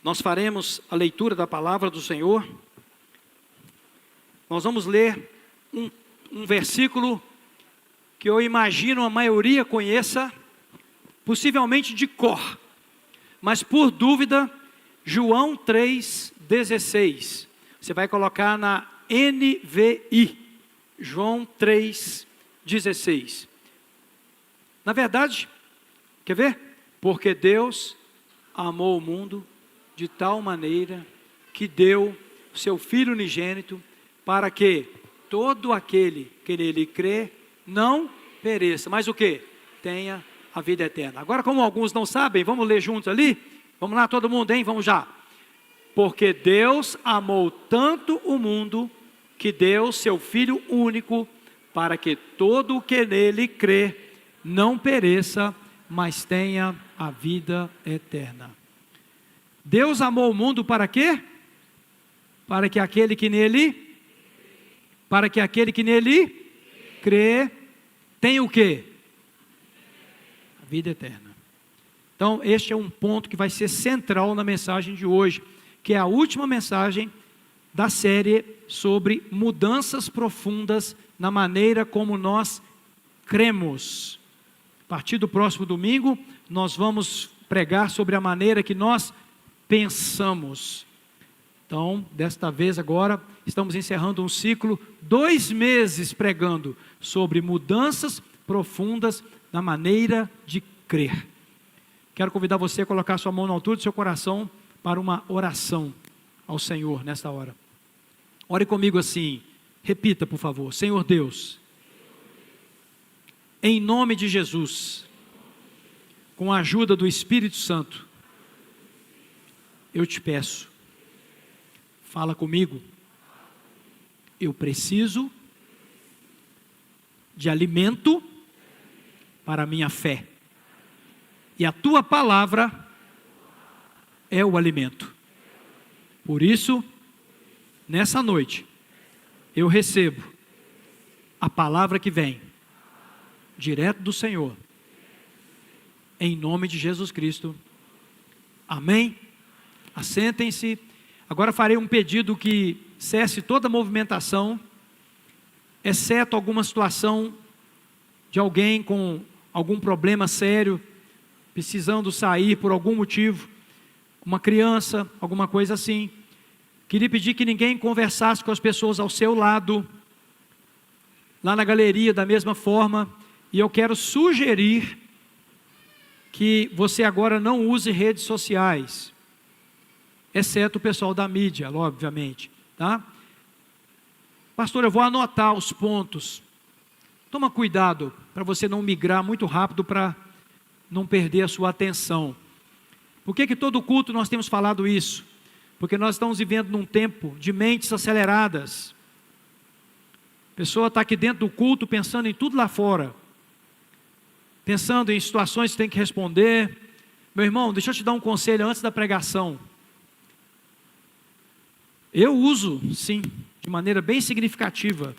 Nós faremos a leitura da palavra do Senhor. Nós vamos ler um versículo que eu imagino a maioria conheça, possivelmente de cor, mas por dúvida, João 3,16. Você vai colocar na NVI, João 3,16. Na verdade, quer ver? Porque Deus amou o mundo de tal maneira que deu o seu Filho unigênito, para que todo aquele que nele crê não pereça, mas o que? Tenha a vida eterna. Agora, como alguns não sabem, vamos ler juntos ali? Vamos lá todo mundo, hein? Vamos já. Porque Deus amou tanto o mundo, que deu seu Filho único, para que todo o que nele crê não pereça, mas tenha a vida eterna. Deus amou o mundo para quê? Para que aquele que nele crê, tenha o quê? A vida eterna. Então, este é um ponto que vai ser central na mensagem de hoje, que é a última mensagem da série sobre mudanças profundas na maneira como nós cremos. A partir do próximo domingo, nós vamos pregar sobre a maneira que nós pensamos. Então, desta vez agora, estamos encerrando um ciclo, 2 meses pregando sobre mudanças profundas na maneira de crer. Quero convidar você a colocar sua mão na altura do seu coração para uma oração ao Senhor nesta hora. Ore comigo assim, repita por favor: Senhor Deus, em nome de Jesus, com a ajuda do Espírito Santo, eu te peço, fala comigo. Eu preciso de alimento para a minha fé, e a tua palavra é o alimento. Por isso, nessa noite, eu recebo a palavra que vem direto do Senhor, em nome de Jesus Cristo. Amém? Assentem-se. Agora farei um pedido que cesse toda movimentação, exceto alguma situação de alguém com algum problema sério, precisando sair por algum motivo, uma criança, alguma coisa assim. Queria pedir que ninguém conversasse com as pessoas ao seu lado, lá na galeria da mesma forma, e eu quero sugerir que você agora não use redes sociais, exceto o pessoal da mídia, obviamente, tá? Pastor, eu vou anotar os pontos. Toma cuidado para você não migrar muito rápido, para não perder a sua atenção. Por que todo culto nós temos falado isso? Porque nós estamos vivendo num tempo de mentes aceleradas. A pessoa está aqui dentro do culto pensando em tudo lá fora, pensando em situações que tem que responder. Meu irmão, deixa eu te dar um conselho antes da pregação. Eu uso, sim, de maneira bem significativa.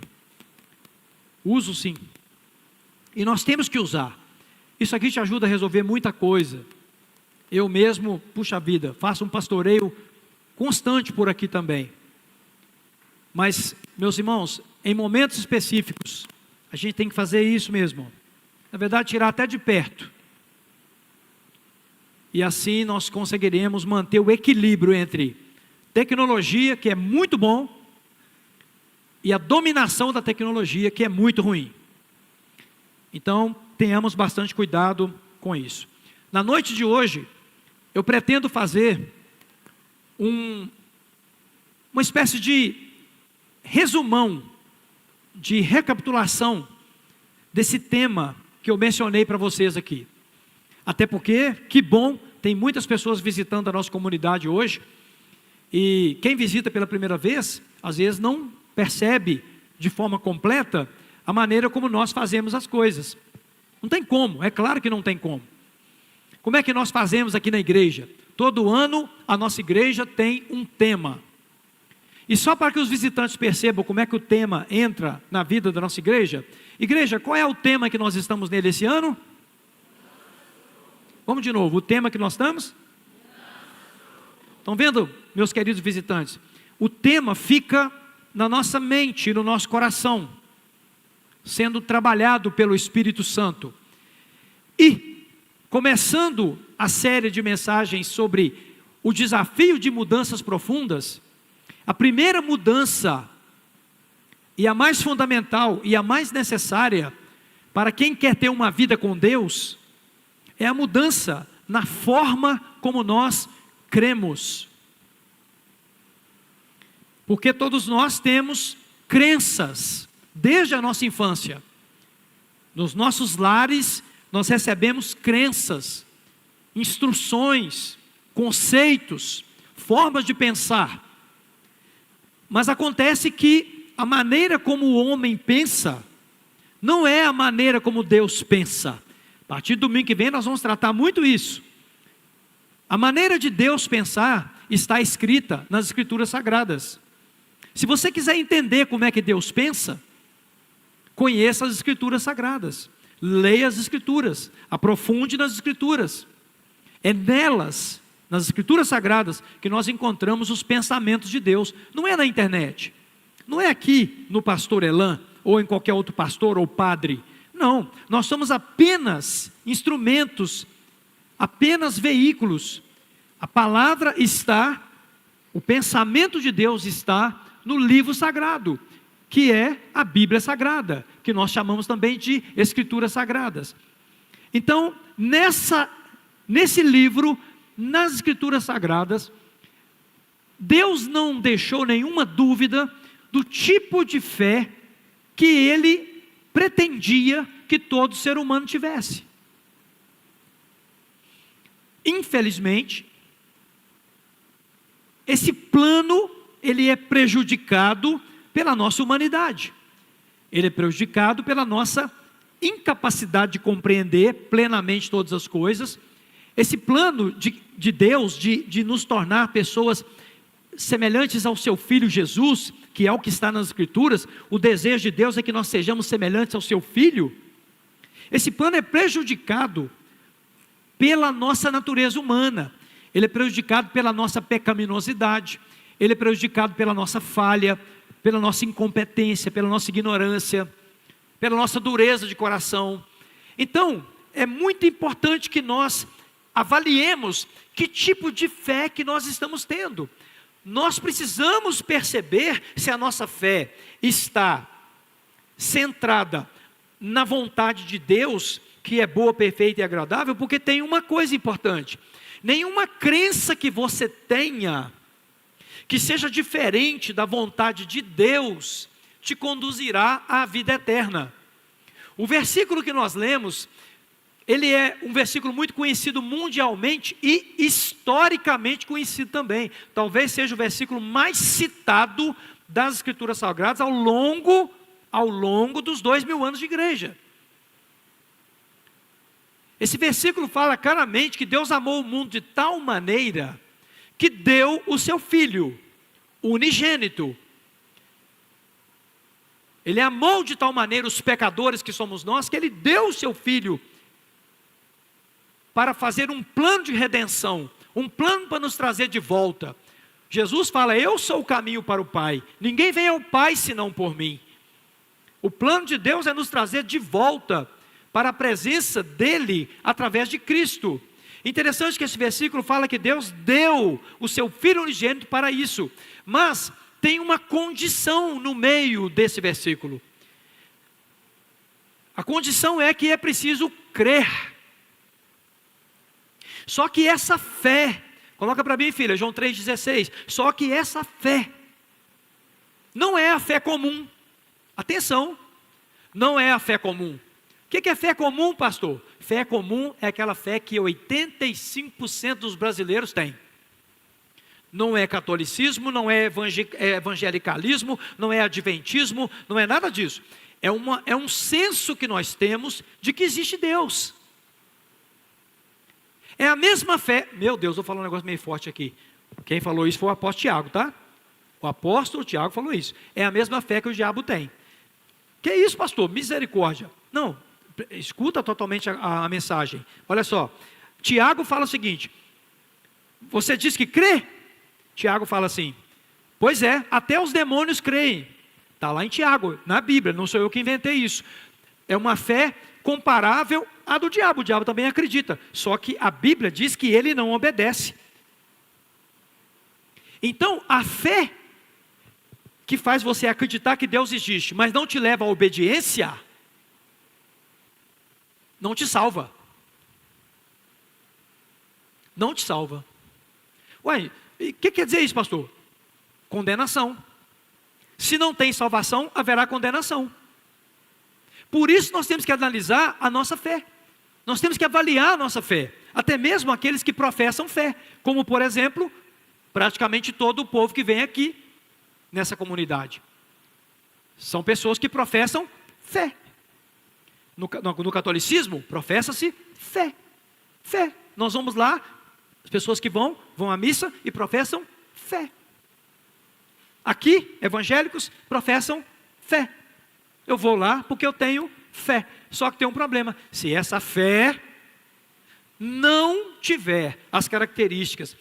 Uso, sim. E nós temos que usar. Isso aqui te ajuda a resolver muita coisa. Eu mesmo, puxa vida, faço um pastoreio constante por aqui também. Mas, meus irmãos, em momentos específicos, a gente tem que fazer isso mesmo. Na verdade, tirar até de perto. E assim nós conseguiremos manter o equilíbrio entre tecnologia, que é muito bom, e a dominação da tecnologia, que é muito ruim. Então, tenhamos bastante cuidado com isso. Na noite de hoje, eu pretendo fazer uma espécie de resumão, de recapitulação desse tema que eu mencionei para vocês aqui. Até porque, que bom, tem muitas pessoas visitando a nossa comunidade hoje, e quem visita pela primeira vez, às vezes não percebe de forma completa a maneira como nós fazemos as coisas. Não tem como, é claro que não tem como. Como é que nós fazemos aqui na igreja? Todo ano a nossa igreja tem um tema. E só para que os visitantes percebam como é que o tema entra na vida da nossa igreja. Igreja, qual é o tema que nós estamos nele esse ano? Vamos de novo, o tema que nós estamos? Estão vendo, meus queridos visitantes? O tema fica na nossa mente, no nosso coração, sendo trabalhado pelo Espírito Santo. E, começando a série de mensagens sobre o desafio de mudanças profundas, a primeira mudança, e a mais fundamental e a mais necessária, para quem quer ter uma vida com Deus, é a mudança na forma como nós cremos. Porque todos nós temos crenças, desde a nossa infância. Nos nossos lares, nós recebemos crenças, instruções, conceitos, formas de pensar. Mas acontece que a maneira como o homem pensa, não é a maneira como Deus pensa. A partir do domingo que vem nós vamos tratar muito isso. A maneira de Deus pensar está escrita nas Escrituras Sagradas. Se você quiser entender como é que Deus pensa, conheça as Escrituras Sagradas. Leia as Escrituras, aprofunde nas Escrituras. É nelas, nas Escrituras Sagradas, que nós encontramos os pensamentos de Deus. Não é na internet, não é aqui no pastor Elan, ou em qualquer outro pastor ou padre. Não, nós somos apenas instrumentos, apenas veículos. A palavra está, o pensamento de Deus está no livro sagrado, que é a Bíblia Sagrada, que nós chamamos também de Escrituras Sagradas. Então, nesse livro, nas Escrituras Sagradas, Deus não deixou nenhuma dúvida do tipo de fé que Ele pretendia que todo ser humano tivesse. Infelizmente, esse plano, ele é prejudicado pela nossa humanidade. Ele é prejudicado pela nossa incapacidade de compreender plenamente todas as coisas. Esse plano de Deus, de nos tornar pessoas semelhantes ao seu Filho Jesus, que é o que está nas Escrituras, o desejo de Deus é que nós sejamos semelhantes ao seu Filho. Esse plano é prejudicado pela nossa natureza humana, ele é prejudicado pela nossa pecaminosidade, ele é prejudicado pela nossa falha, pela nossa incompetência, pela nossa ignorância, pela nossa dureza de coração. Então, é muito importante que nós avaliemos que tipo de fé que nós estamos tendo. Nós precisamos perceber se a nossa fé está centrada na vontade de Deus, que é boa, perfeita e agradável, porque tem uma coisa importante: nenhuma crença que você tenha, que seja diferente da vontade de Deus, te conduzirá à vida eterna. O versículo que nós lemos, ele é um versículo muito conhecido mundialmente e historicamente conhecido também. Talvez seja o versículo mais citado das Escrituras Sagradas ao longo dos 2000 anos de igreja. Esse versículo fala claramente que Deus amou o mundo de tal maneira que deu o seu Filho unigênito. Ele amou de tal maneira os pecadores que somos nós, que Ele deu o seu Filho para fazer um plano de redenção, um plano para nos trazer de volta. Jesus fala: eu sou o caminho para o Pai, ninguém vem ao Pai senão por mim. O plano de Deus é nos trazer de volta para a presença dEle através de Cristo. Interessante que esse versículo fala que Deus deu o seu Filho unigênito para isso, mas tem uma condição no meio desse versículo. A condição é que é preciso crer. Só que essa fé, coloca para mim, filha, João 3,16, só que essa fé não é a fé comum. Atenção, não é a fé comum. O que é fé comum, pastor? Fé comum é aquela fé que 85% dos brasileiros têm. Não é catolicismo, não é evangelicalismo, não é adventismo, não é nada disso. É um senso que nós temos de que existe Deus. É a mesma fé. Meu Deus, vou falar um negócio meio forte aqui. Quem falou isso foi o apóstolo Tiago, tá? O apóstolo Tiago falou isso. É a mesma fé que o diabo tem. Que isso, pastor? Misericórdia. Não, escuta totalmente a mensagem. Olha só, Tiago fala o seguinte: você diz que crê? Tiago fala assim: pois é, até os demônios creem. Está lá em Tiago, na Bíblia, não sou eu que inventei isso. É uma fé comparável à do diabo. O diabo também acredita, só que a Bíblia diz que ele não obedece. Então, a fé que faz você acreditar que Deus existe, mas não te leva à obediência, não te salva. Não te salva. Ué, o que quer dizer isso, pastor? Condenação. Se não tem salvação, haverá condenação. Por isso nós temos que analisar a nossa fé. Nós temos que avaliar a nossa fé. Até mesmo aqueles que professam fé. Como, por exemplo, praticamente todo o povo que vem aqui nessa comunidade. São pessoas que professam fé. No catolicismo, professa-se fé. Fé. Nós vamos lá, as pessoas que vão à missa e professam fé. Aqui, evangélicos professam fé. Eu vou lá porque eu tenho fé. Só que tem um problema. Se essa fé não tiver as características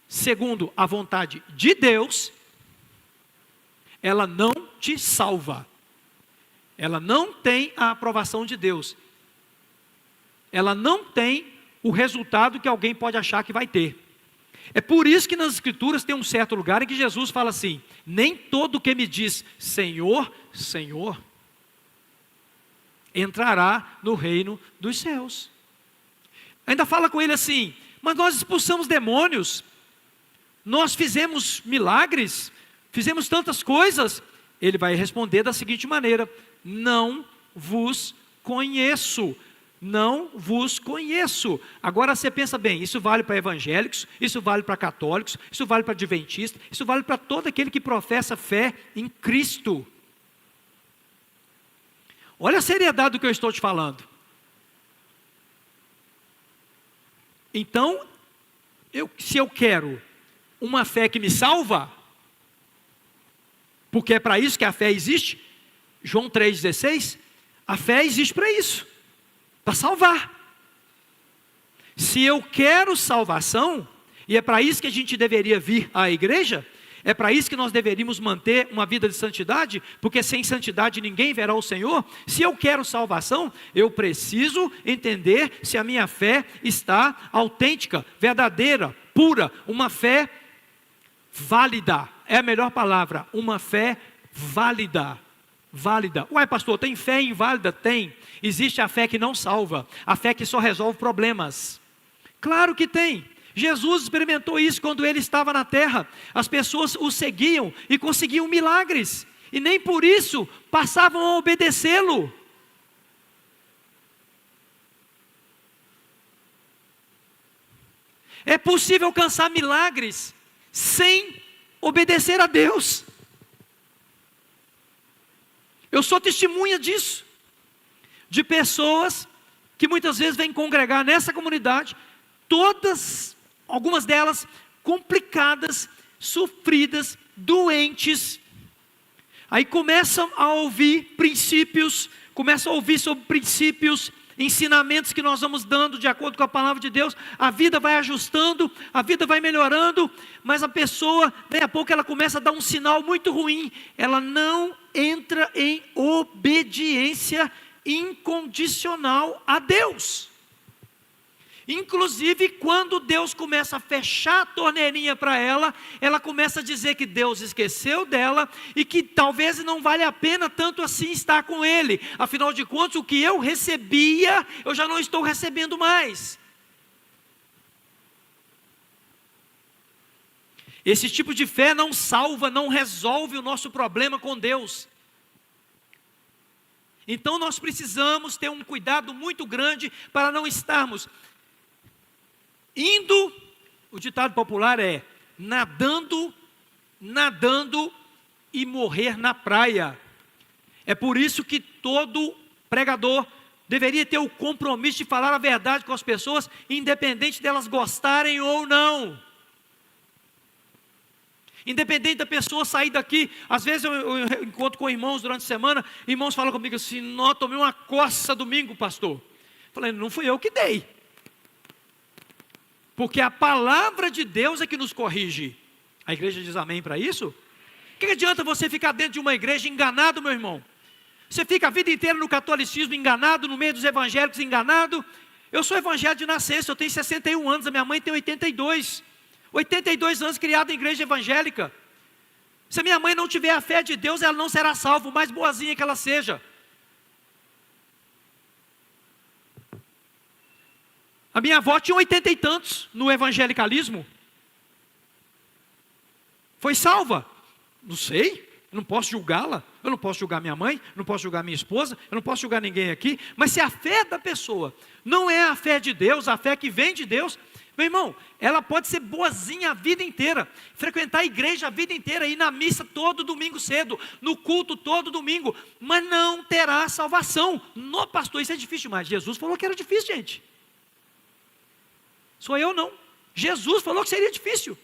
segundo a vontade de Deus, ela não te salva. Ela não tem a aprovação de Deus. Ela não tem o resultado que alguém pode achar que vai ter. É por isso que nas Escrituras tem um certo lugar em que Jesus fala assim: nem todo que me diz Senhor, Senhor, entrará no reino dos céus. Ainda fala com ele assim: mas nós expulsamos demônios, nós fizemos milagres, fizemos tantas coisas. Ele vai responder da seguinte maneira: não vos conheço. Não vos conheço. Agora você pensa bem, isso vale para evangélicos, isso vale para católicos, isso vale para adventistas, isso vale para todo aquele que professa fé em Cristo. Olha a seriedade do que eu estou te falando. Então, se eu quero uma fé que me salva, porque é para isso que a fé existe, João 3,16, a fé existe para isso, para salvar. Se eu quero salvação, e é para isso que a gente deveria vir à igreja, é para isso que nós deveríamos manter uma vida de santidade, porque sem santidade ninguém verá o Senhor. Se eu quero salvação, eu preciso entender se a minha fé está autêntica, verdadeira, pura, uma fé válida, é a melhor palavra, uma fé válida. Válida. Uai, pastor, tem fé inválida? Tem. Existe a fé que não salva, a fé que só resolve problemas. Claro que tem. Jesus experimentou isso quando ele estava na terra. As pessoas o seguiam e conseguiam milagres, e nem por isso passavam a obedecê-lo. É possível alcançar milagres sem obedecer a Deus. Eu sou testemunha disso, de pessoas que muitas vezes vêm congregar nessa comunidade, algumas delas complicadas, sofridas, doentes. Aí começam a ouvir princípios, começam a ouvir sobre princípios, ensinamentos que nós vamos dando de acordo com a palavra de Deus. A vida vai ajustando, a vida vai melhorando, mas a pessoa, daí a pouco ela começa a dar um sinal muito ruim. Ela não entra em obediência incondicional a Deus. Inclusive, quando Deus começa a fechar a torneirinha para ela, ela começa a dizer que Deus esqueceu dela e que talvez não vale a pena tanto assim estar com Ele. Afinal de contas, o que eu recebia, eu já não estou recebendo mais. Esse tipo de fé não salva, não resolve o nosso problema com Deus. Então nós precisamos ter um cuidado muito grande para não estarmos indo, o ditado popular é, nadando e morrer na praia. É por isso que todo pregador deveria ter o compromisso de falar a verdade com as pessoas, independente delas gostarem ou não. Independente da pessoa sair daqui. Às vezes eu encontro com irmãos durante a semana, irmãos falam comigo assim: não, tomei uma coça domingo, pastor. Falei, não fui eu que dei. Porque a palavra de Deus é que nos corrige. A igreja diz amém para isso? O que adianta você ficar dentro de uma igreja enganado, meu irmão? Você fica a vida inteira no catolicismo enganado, no meio dos evangélicos enganado. Eu sou evangélico de nascença, eu tenho 61 anos, a minha mãe tem 82. 82 anos criado em igreja evangélica. Se a minha mãe não tiver a fé de Deus, ela não será salva, mais boazinha que ela seja. A minha avó tinha 80 e tantos no evangelicalismo. Foi salva? Não sei, eu não posso julgá-la, eu não posso julgar minha mãe, não posso julgar minha esposa, eu não posso julgar ninguém aqui, mas se a fé da pessoa não é a fé de Deus, a fé que vem de Deus, meu irmão, ela pode ser boazinha a vida inteira, frequentar a igreja a vida inteira, ir na missa todo domingo cedo, no culto todo domingo, mas não terá salvação. No pastor, isso é difícil demais. Jesus falou que era difícil, gente. Sou eu não. Jesus falou que seria difícil.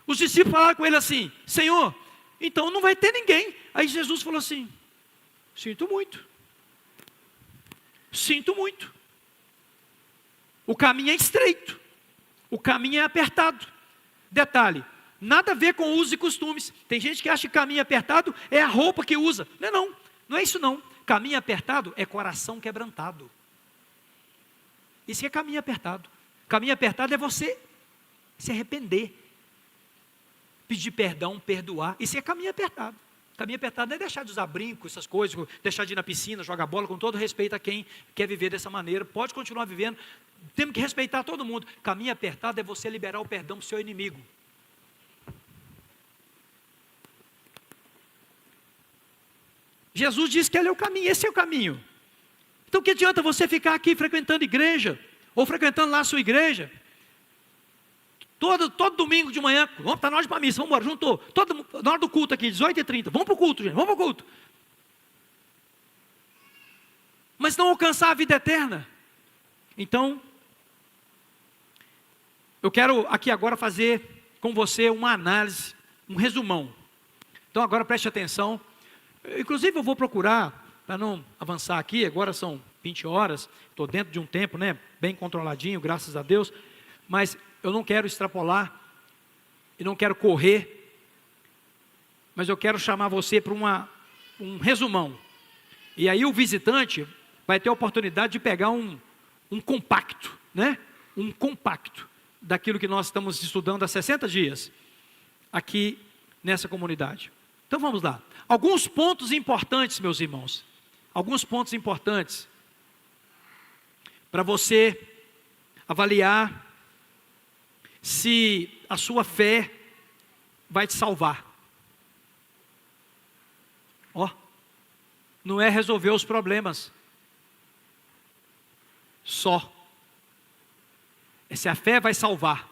Os discípulos falaram com ele assim: Senhor, então não vai ter ninguém. Aí Jesus falou assim: sinto muito. Sinto muito. O caminho é estreito. O caminho é apertado. Detalhe, nada a ver com usos e costumes. Tem gente que acha que caminho apertado é a roupa que usa. Não é isso não. Caminho apertado é coração quebrantado. Isso é caminho apertado. Caminho apertado é você se arrepender, pedir perdão, perdoar. Isso é caminho apertado. Caminho apertado não é deixar de usar brinco, essas coisas, deixar de ir na piscina, jogar bola, com todo respeito a quem quer viver dessa maneira. Pode continuar vivendo, temos que respeitar todo mundo. Caminho apertado é você liberar o perdão para o seu inimigo. Jesus disse que ele é o caminho, esse é o caminho. Então que adianta você ficar aqui frequentando igreja, ou frequentando lá a sua igreja, todo domingo de manhã, vamos, está na hora de ir para a missa, vamos embora, juntou, na hora do culto aqui, 18h30, vamos para o culto, gente, vamos para o culto. Mas não alcançar a vida eterna. Então, eu quero aqui agora fazer com você uma análise, um resumão. Então agora preste atenção. Inclusive eu vou procurar, para não avançar aqui, agora são 20 horas, estou dentro de um tempo, né, bem controladinho, graças a Deus, mas eu não quero extrapolar, e não quero correr, mas eu quero chamar você para um resumão. E aí o visitante vai ter a oportunidade de pegar um compacto, né? Um compacto daquilo que nós estamos estudando há 60 dias, aqui nessa comunidade. Então vamos lá. Alguns pontos importantes, meus irmãos. Alguns pontos importantes para você avaliar se a sua fé vai te salvar. Não é resolver os problemas só. É se a fé vai salvar.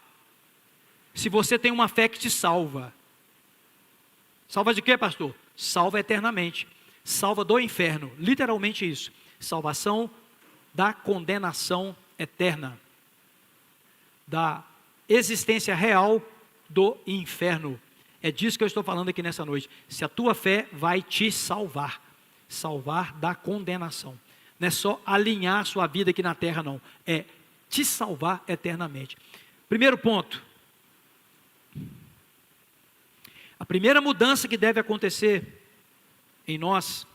Se você tem uma fé que te salva. Salva de quê, pastor? Salva eternamente. Salva do inferno. Literalmente isso. Salvação da condenação eterna. Da existência real do inferno. É disso que eu estou falando aqui nessa noite. Se a tua fé vai te salvar. Salvar da condenação. Não é só alinhar a sua vida aqui na terra, não. É te salvar eternamente. Primeiro ponto. A primeira mudança que deve acontecer em nós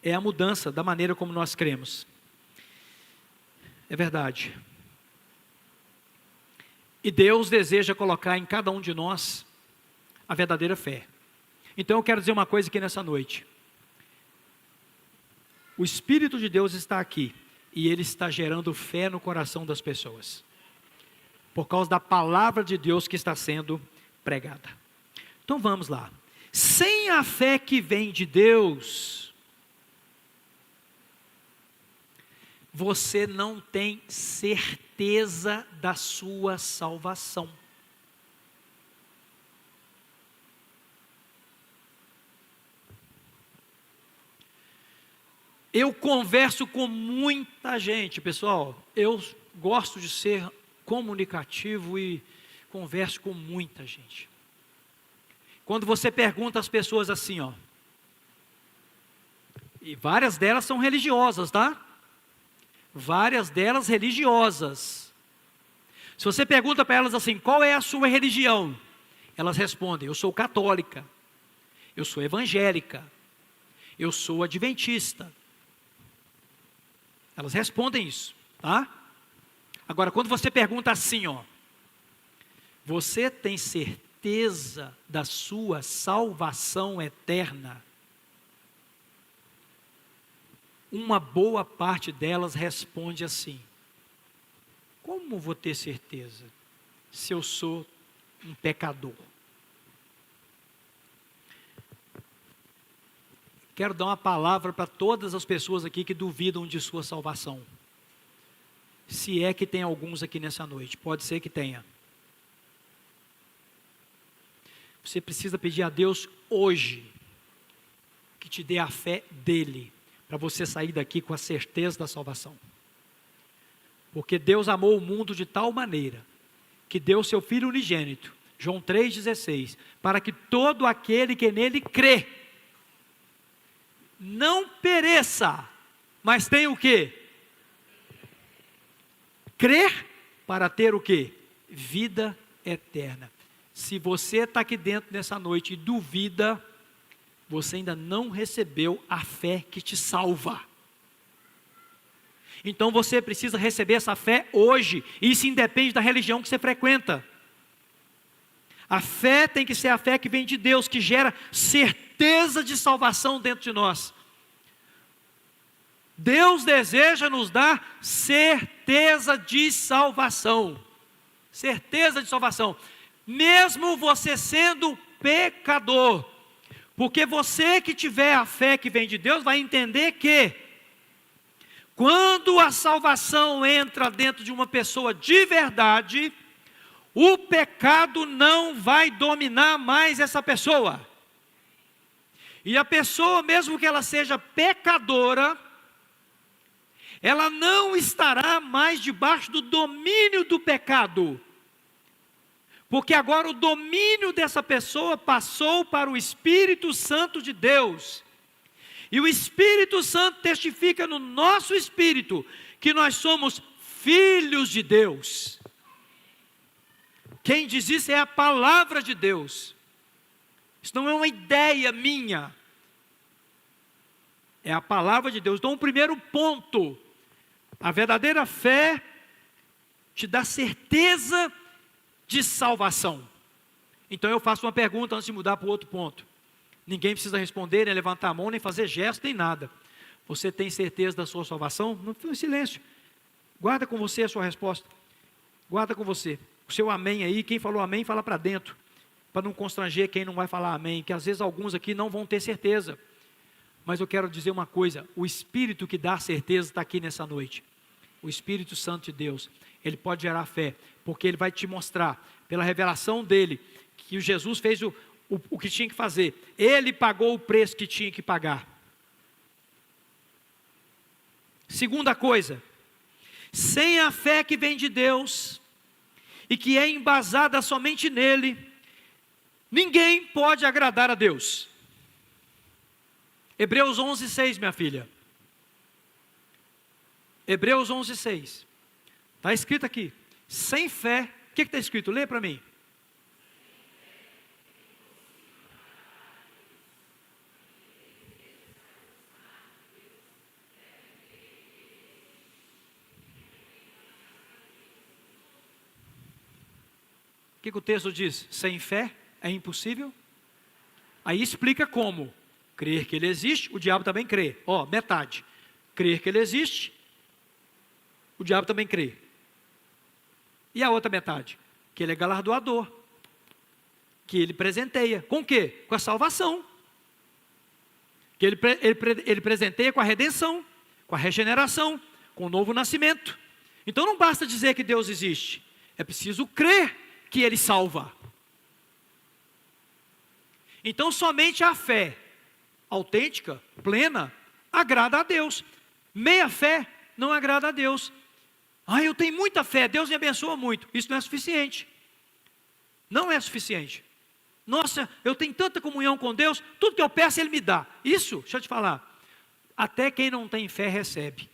é a mudança da maneira como nós cremos. É verdade. E Deus deseja colocar em cada um de nós a verdadeira fé. Então eu quero dizer uma coisa aqui nessa noite. O Espírito de Deus está aqui e Ele está gerando fé no coração das pessoas. Por causa da palavra de Deus que está sendo pregada. Então vamos lá. Sem a fé que vem de Deus, você não tem certeza da sua salvação. Eu converso com muita gente, pessoal, eu gosto de ser comunicativo e converso com muita gente. Quando você pergunta às pessoas assim, e várias delas são religiosas, tá? Várias delas religiosas. Se você pergunta para elas assim, qual é a sua religião? Elas respondem: eu sou católica, eu sou evangélica, eu sou adventista. Elas respondem isso, tá? Agora, quando você pergunta assim, ó, você tem certeza da sua salvação eterna? Uma boa parte delas responde assim: como vou ter certeza se eu sou um pecador? Quero dar uma palavra para todas as pessoas aqui que duvidam de sua salvação. Se é que tem alguns aqui nessa noite, pode ser que tenha. Você precisa pedir a Deus hoje que te dê a fé dele, para você sair daqui com a certeza da salvação. Porque Deus amou o mundo de tal maneira que deu seu Filho unigênito, João 3,16, para que todo aquele que nele crê não pereça, mas tenha o quê? Crer para ter o quê? Vida eterna. Se você está aqui dentro nessa noite e duvida, você ainda não recebeu a fé que te salva. Então você precisa receber essa fé hoje. Isso independe da religião que você frequenta. A fé tem que ser a fé que vem de Deus, que gera certeza de salvação dentro de nós. Deus deseja nos dar certeza de salvação. Certeza de salvação. Mesmo você sendo pecador. Porque você que tiver a fé que vem de Deus vai entender que quando a salvação entra dentro de uma pessoa de verdade, o pecado não vai dominar mais essa pessoa. E a pessoa, mesmo que ela seja pecadora, ela não estará mais debaixo do domínio do pecado. Porque agora o domínio dessa pessoa passou para o Espírito Santo de Deus. E o Espírito Santo testifica no nosso espírito que nós somos filhos de Deus. Quem diz isso é a palavra de Deus. Isso não é uma ideia minha. É a palavra de Deus. Então, o primeiro ponto, a verdadeira fé te dá certeza de salvação. Então eu faço uma pergunta antes de mudar para o outro ponto. Ninguém precisa responder, nem levantar a mão, nem fazer gesto, nem nada. Você tem certeza da sua salvação? Não fique em silêncio. Guarda com você a sua resposta. Guarda com você. O seu amém aí, quem falou amém, fala para dentro. Para não constranger quem não vai falar amém. Que às vezes alguns aqui não vão ter certeza. Mas eu quero dizer uma coisa. O Espírito que dá certeza está aqui nessa noite. O Espírito Santo de Deus. Ele pode gerar fé. Porque ele vai te mostrar, pela revelação dele, que Jesus fez o que tinha que fazer. Ele pagou o preço que tinha que pagar. Segunda coisa, sem a fé que vem de Deus, e que é embasada somente nele, ninguém pode agradar a Deus. Hebreus 11:6, minha filha. Hebreus 11:6. Está escrito aqui. Sem fé, o que está escrito? Lê para mim. O que o texto diz? Sem fé é impossível. Aí explica como. Crer que ele existe, o diabo também crê. Ó, metade. Crer que ele existe, o diabo também crê. E a outra metade? Que ele é galardoador. Que ele presenteia. Com o quê? Com a salvação. Que ele presenteia com a redenção, com a regeneração, com o novo nascimento. Então não basta dizer que Deus existe. É preciso crer que Ele salva. Então somente a fé autêntica, plena, agrada a Deus. Meia fé não agrada a Deus. Eu tenho muita fé, Deus me abençoa muito. Isso não é suficiente. Não é suficiente. Nossa, eu tenho tanta comunhão com Deus, tudo que eu peço Ele me dá. Isso, deixa eu te falar, até quem não tem fé recebe.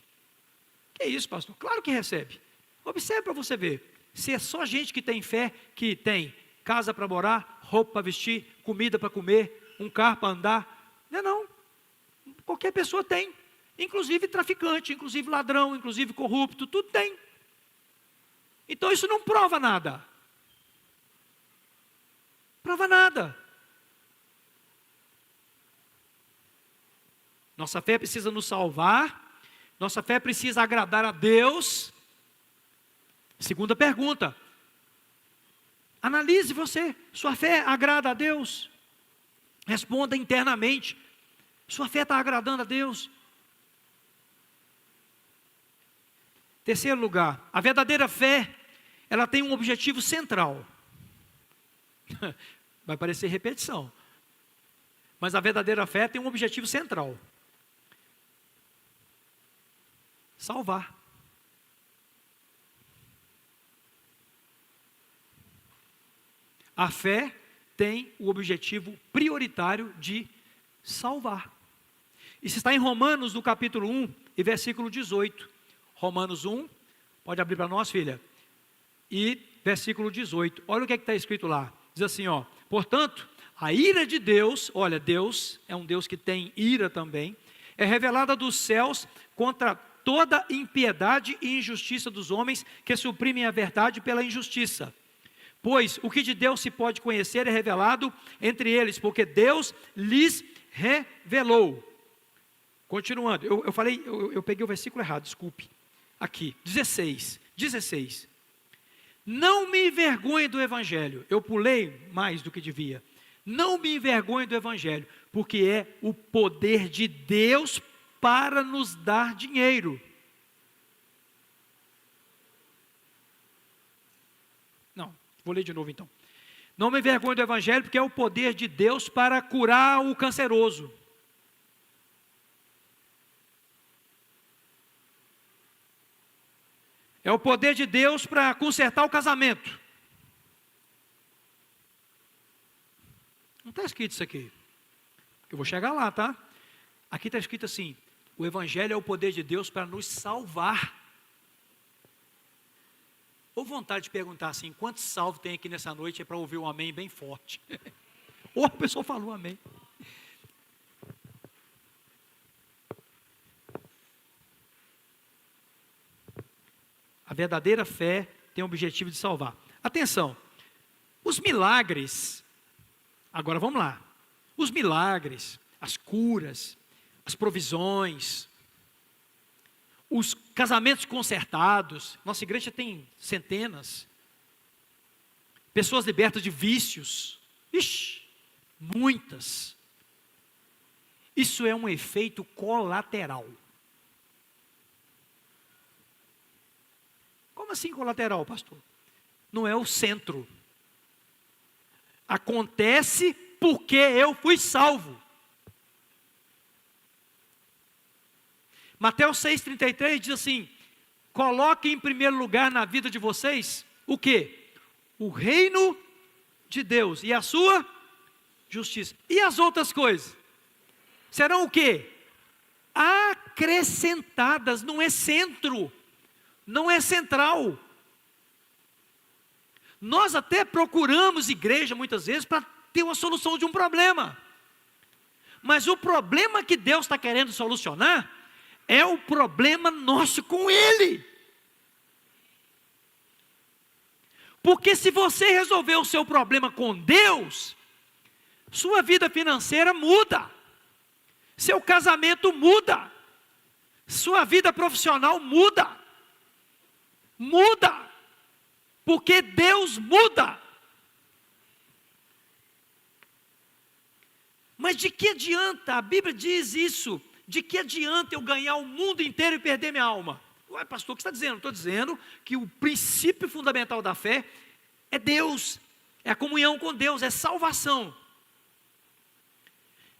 Que isso, pastor? Claro que recebe. Observe para você ver. Se é só gente que tem fé, que tem casa para morar, roupa para vestir, comida para comer, um carro para andar. Não é não. Qualquer pessoa tem. Inclusive traficante, inclusive ladrão, inclusive corrupto, tudo tem. Então isso não prova nada. Prova nada. Nossa fé precisa nos salvar. Nossa fé precisa agradar a Deus. Segunda pergunta. Analise você. Sua fé agrada a Deus? Responda internamente. Sua fé está agradando a Deus? Terceiro lugar. A verdadeira fé, ela tem um objetivo central. Vai parecer repetição. Mas a verdadeira fé tem um objetivo central. Salvar. A fé tem o objetivo prioritário de salvar. Isso está em Romanos, no capítulo 1 e versículo 18. Romanos 1, pode abrir para nós, filha. E versículo 18. Olha o que está escrito lá. Diz assim, ó. Portanto, a ira de Deus, olha, Deus é um Deus que tem ira também, é revelada dos céus contra toda impiedade e injustiça dos homens que suprimem a verdade pela injustiça. Pois o que de Deus se pode conhecer é revelado entre eles, porque Deus lhes revelou. Continuando, eu peguei o versículo errado, desculpe. Aqui, 16. Não me envergonhe do Evangelho. Eu pulei mais do que devia. Não me envergonhe do Evangelho, porque é o poder de Deus para nos dar dinheiro. Não, vou ler de novo então. Não me envergonhe do Evangelho, porque é o poder de Deus para curar o canceroso. É o poder de Deus para consertar o casamento. Não está escrito isso aqui. Eu vou chegar lá, tá? Aqui está escrito assim: o Evangelho é o poder de Deus para nos salvar. Ou vontade de perguntar assim: quantos salvos tem aqui nessa noite? É para ouvir um amém bem forte. Ou a pessoa falou amém. A verdadeira fé tem o objetivo de salvar. Atenção, os milagres, agora vamos lá. Os milagres, as curas, as provisões, os casamentos consertados, nossa igreja tem centenas. Pessoas libertas de vícios, muitas. Isso é um efeito colateral. Como assim colateral, pastor? Não é o centro. Acontece porque eu fui salvo. Mateus 6,33 diz assim: coloque em primeiro lugar na vida de vocês o quê? O reino de Deus e a sua justiça. E as outras coisas? Serão o quê? Acrescentadas, não é centro. Não é central. Nós até procuramos igreja muitas vezes para ter uma solução de um problema. Mas o problema que Deus está querendo solucionar é o problema nosso com Ele. Porque se você resolver o seu problema com Deus, sua vida financeira muda, seu casamento muda, sua vida profissional muda. Muda, porque Deus muda. Mas de que adianta? A Bíblia diz isso. De que adianta eu ganhar o mundo inteiro e perder minha alma? Ué, pastor, o que você está dizendo? Estou dizendo que o princípio fundamental da fé é Deus, é a comunhão com Deus, é salvação.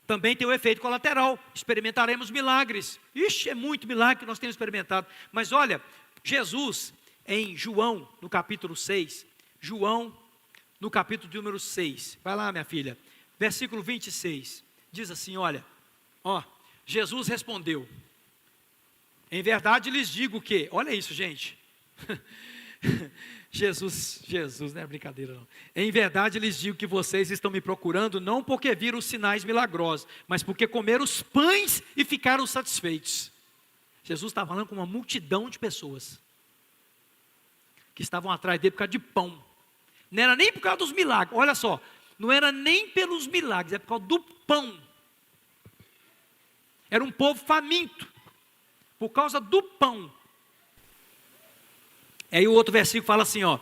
Também tem o efeito colateral, experimentaremos milagres. É muito milagre que nós temos experimentado. Mas olha, Jesus, em João, no capítulo 6, João, no capítulo de número 6, vai lá minha filha, versículo 26, diz assim, olha, Jesus respondeu, em verdade lhes digo que, olha isso gente, Jesus, não é brincadeira não. Em verdade lhes digo que vocês estão me procurando não porque viram os sinais milagrosos, mas porque comeram os pães e ficaram satisfeitos. Jesus estava falando com uma multidão de pessoas que estavam atrás dele por causa de pão. Não era nem por causa dos milagres, olha só, não era nem pelos milagres, é por causa do pão. Era um povo faminto, por causa do pão. Aí o outro versículo fala assim, ó: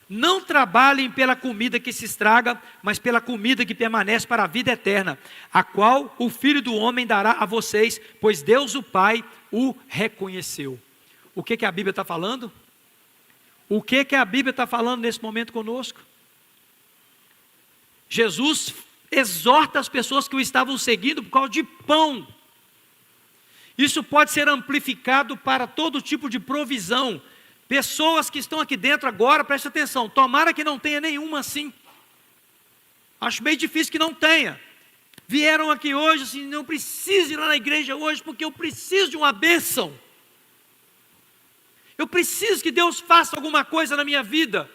não trabalhem pela comida que se estraga, mas pela comida que permanece para a vida eterna, a qual o Filho do Homem dará a vocês, pois Deus o Pai o reconheceu. O que a Bíblia está falando? O que a Bíblia está falando nesse momento conosco? Jesus exorta as pessoas que o estavam seguindo por causa de pão. Isso pode ser amplificado para todo tipo de provisão. Pessoas que estão aqui dentro agora, preste atenção, tomara que não tenha nenhuma assim. Acho bem difícil que não tenha. Vieram aqui hoje assim, não preciso ir lá na igreja hoje, porque eu preciso de uma bênção. Eu preciso que Deus faça alguma coisa na minha vida.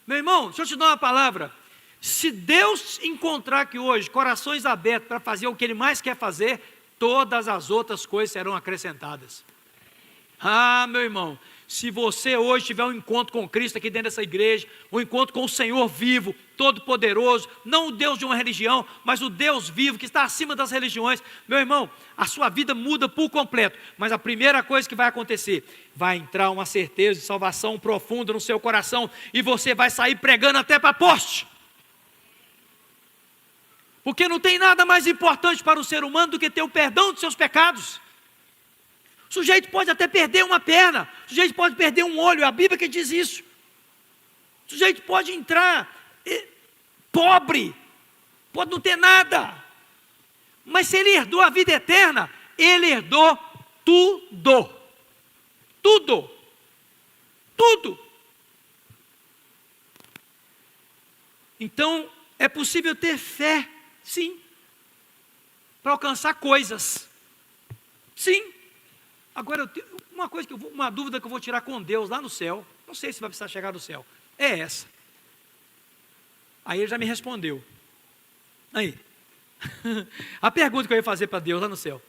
Meu irmão, deixa eu te dar uma palavra. Se Deus encontrar aqui hoje corações abertos para fazer o que Ele mais quer fazer, todas as outras coisas serão acrescentadas. Ah, meu irmão, se você hoje tiver um encontro com Cristo aqui dentro dessa igreja, um encontro com o Senhor vivo, todo-poderoso, não o Deus de uma religião, mas o Deus vivo que está acima das religiões, meu irmão, a sua vida muda por completo. Mas a primeira coisa que vai acontecer, vai entrar uma certeza de salvação profunda no seu coração, e você vai sair pregando até para poste. Porque não tem nada mais importante para o ser humano do que ter o perdão dos seus pecados. O sujeito pode até perder uma perna, o sujeito pode perder um olho, é a Bíblia que diz isso. O sujeito pode entrar pobre, pode não ter nada, mas se ele herdou a vida eterna, ele herdou tudo. Tudo. Tudo. Então, é possível ter fé, sim, para alcançar coisas. Sim. Agora, eu tenho uma dúvida que eu vou tirar com Deus lá no céu. Não sei se vai precisar chegar no céu. É essa. Aí ele já me respondeu. Aí. A pergunta que eu ia fazer para Deus lá no céu: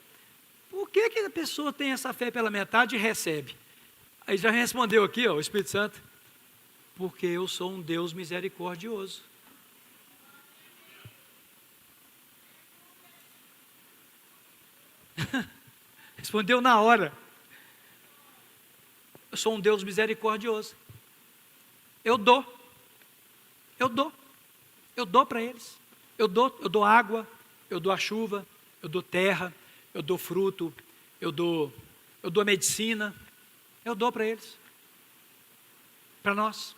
por que a pessoa tem essa fé pela metade e recebe? Aí já respondeu aqui, ó, o Espírito Santo: porque eu sou um Deus misericordioso. Respondeu na hora. Eu sou um Deus misericordioso. Eu dou para eles. Eu dou água, eu dou a chuva, eu dou terra, eu dou fruto, eu dou a medicina. Eu dou para eles. Para nós.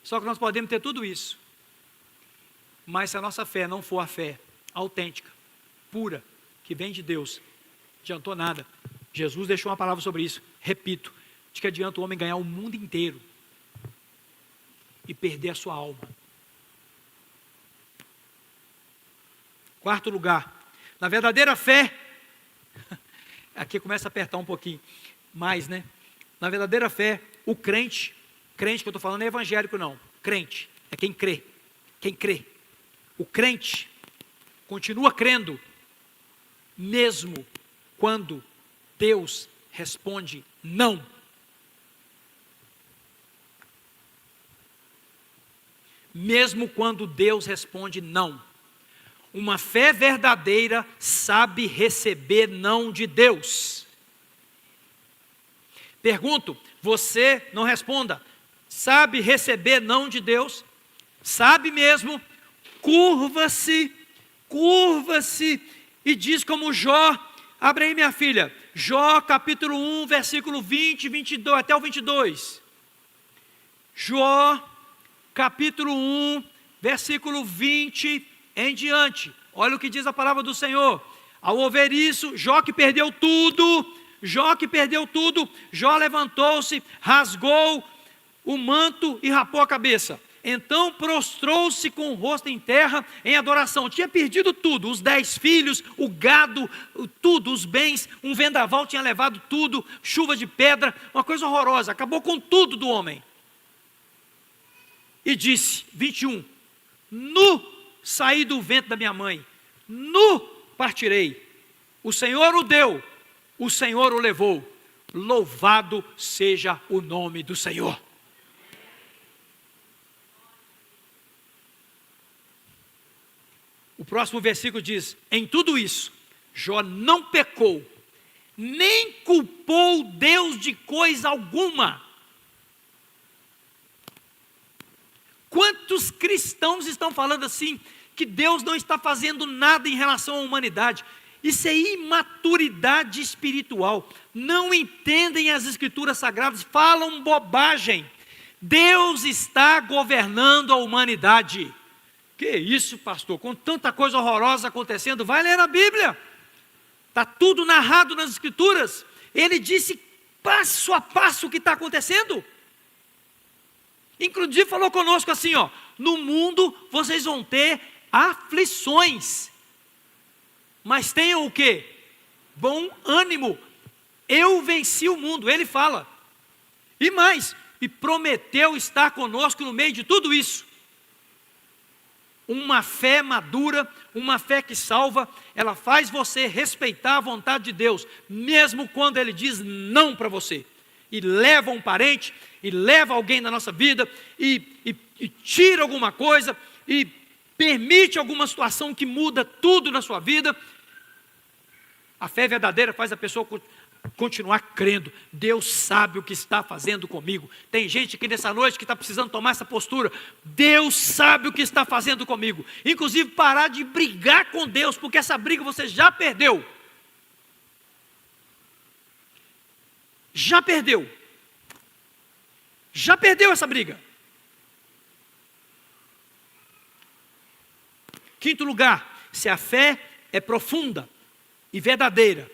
Só que nós podemos ter tudo isso, mas se a nossa fé não for a fé autêntica, pura, que vem de Deus, não adiantou nada. Jesus deixou uma palavra sobre isso, repito: de que adianta o homem ganhar o mundo inteiro e perder a sua alma. Quarto lugar, na verdadeira fé, aqui começa a apertar um pouquinho mais, né? Na verdadeira fé, o crente que eu estou falando não é evangélico não, crente, é quem crê. O crente continua crendo, mesmo quando Deus responde não. Mesmo quando Deus responde não. Uma fé verdadeira sabe receber não de Deus. Pergunto, você não responda. Sabe receber não de Deus? Sabe mesmo? Curva-se e diz como Jó. Abre aí, minha filha, Jó capítulo 1, versículo 20, 22, até o 22. Jó capítulo 1, versículo 20 em diante. Olha o que diz a palavra do Senhor. Ao ouvir isso, Jó que perdeu tudo, Jó levantou-se, rasgou o manto e rapou a cabeça. Então prostrou-se com o rosto em terra em adoração. Tinha perdido tudo, os 10 filhos, o gado, tudo, os bens, um vendaval tinha levado tudo, chuva de pedra, uma coisa horrorosa, acabou com tudo do homem. E disse, 21, nu saí do ventre da minha mãe, nu partirei. O Senhor o deu, o Senhor o levou. Louvado seja o nome do Senhor. O próximo versículo diz, em tudo isso, Jó não pecou, nem culpou Deus de coisa alguma. Quantos cristãos estão falando assim, que Deus não está fazendo nada em relação à humanidade? Isso é imaturidade espiritual. Não entendem as escrituras sagradas, falam bobagem. Deus está governando a humanidade. Que isso, pastor? Com tanta coisa horrorosa acontecendo, vai ler a Bíblia. Está tudo narrado nas escrituras. Ele disse passo a passo o que está acontecendo. Inclusive falou conosco assim, ó, no mundo vocês vão ter aflições, mas tenham o quê? Bom ânimo, eu venci o mundo, ele fala. E mais, e prometeu estar conosco no meio de tudo isso. Uma fé madura, uma fé que salva, ela faz você respeitar a vontade de Deus, mesmo quando Ele diz não para você. E leva um parente, e leva alguém na nossa vida, e tira alguma coisa, e permite alguma situação que muda tudo na sua vida. A fé verdadeira faz a pessoa continuar crendo. Deus sabe o que está fazendo comigo. Tem gente aqui nessa noite que está precisando tomar essa postura. Deus sabe o que está fazendo comigo. Inclusive parar de brigar com Deus, porque essa briga você já perdeu. Já perdeu. Já perdeu essa briga. Quinto lugar, se a fé é profunda e verdadeira,